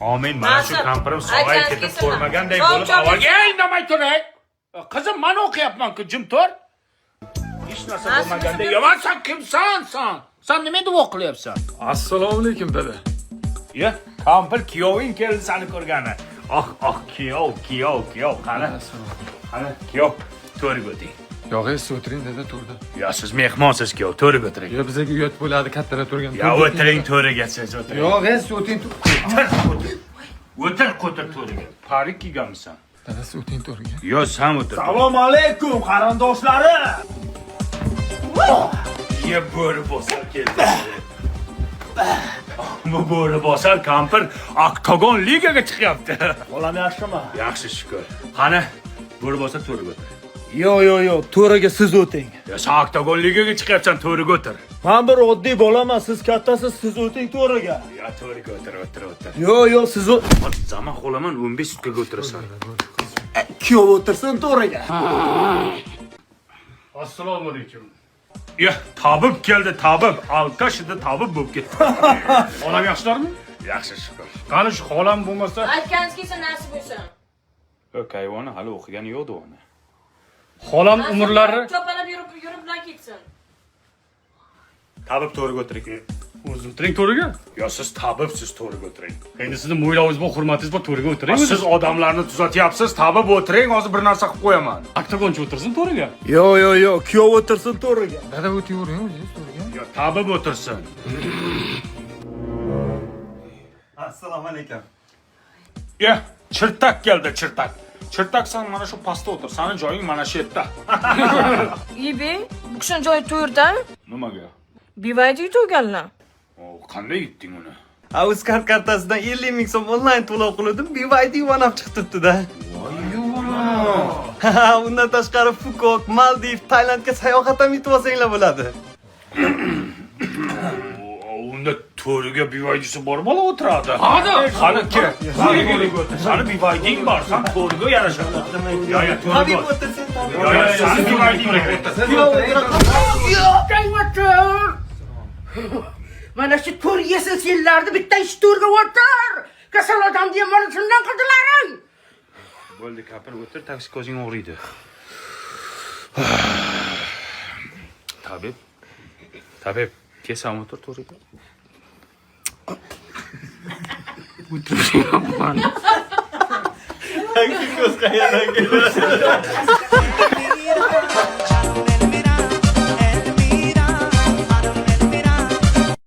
Amin. Mana shu kampirim sog'ayib ketib ko'rmaganday bo'lib avvalga indamay turay. Qizim, men o'qiyapman-ku, jim tur. Hech narsa bo'lmaganday. Yomon, sen kimsan? Sen nima deb o'qiyapsan? Assalomu alaykum dada. Ya, kampir kuyoving keldi seni ko'rgani. Kuyov. Qani, kuyov. To'riga o'ting. Yo'q, siz o'tiring dada, to'rda. Ya, siz mehmonsiz kuyov, to'riga o'tiring. Yo, bizga uyat bo'ladi, kattalar turgan. Ya, o'tiring to'riga, siz o'tiring. Yo'q, siz o'tiring. O'tir to'riga. Parik kiyganmisan? Dada, siz o'tiring to'rga. Yo, sen o'tir. Assalomu alaykum qarindoshlarim. Ye bo'ri bosar keldi. Bu bo'ri bosar kampir Oktagon ligaga chiqyapti. Bolam yaxshimi? Yaxshi shukr. Qani, bo'ri bosar to'riga o'tir. Yo'q, to'raga siz o'ting. Ya, sen Oktagon ligaga chiqyapsan, to'riga o'tir. Men bir oddiy bolaman, siz kattasiz, siz o'ting to'raga. Ya, to'riga o'tir. Yo'q, siz Zaman qo'laman 15 sutkaga o'tirasan. kuyov o'tirsin to'raga. Assalomu alaykum. Ya, tabib keldi, tabib. Alkashida tabib bo'lib ketdi. Onam yaxshilarmi? Yaxshi shukr. Qani shu xolam bo'lmasa, Aytganingiz kelsa nasib bo'lsin. Kayvoni hali o'qigani yo'q uni. xolam umrlari Chopalab yurib bilan ketsin. Tabib to'riga o'tiring. o'zi o'tiring to'riga. Yo, siz tabibsiz, to'riga o'tiring. Endi sizni mo'ylovingiz bor, hurmatingiz bor, to'riga o'tiring. Siz odamlarni tuzatyapsiz, tabib o'tiring, hozir bir narsa qilib qo'yaman. Oktagonchi o'tirsin to'riga. Yo'q, kuyov o'tirsin to'raga. Dada, o'tiravering o'zingiz to'riga. Yo, tabib o'tirsin. Assalomu alaykum. Ya, chirtak keldi, chirtak. Chirtak, sen mana shu pastda o'tir. Sening joying mana shu yerda. Ibi, bu kishini joyi to'yirda. Nimaga? Bivayda yutganlar. Qanday yutding uni? Uzcard kartasidan 50 ming so'm onlayn to'lov qildim, BYD onam chiqibdi-da. Undan tashqari Phuket, Maldiv, Tailandga sayohat ham yutib olsanglar bo'ladi. Unda to'riga bivoydisi bor bola o'tiradi. Qani ke. Sani bivoyding bor, sen to'riga yarashadi. Yo, to'riga o'tirsin. Yo, sani bivoyding Mana shu to'r yesiz yillarni bitta ish to'rga o'tir. Kasal odam degan mana shundan qildilaring. Bo'ldi, kapir o'tir, taksi ko'zing og'riydi. Tabib, kesam o'tir to'riga. Ko'z qayerdan keladi?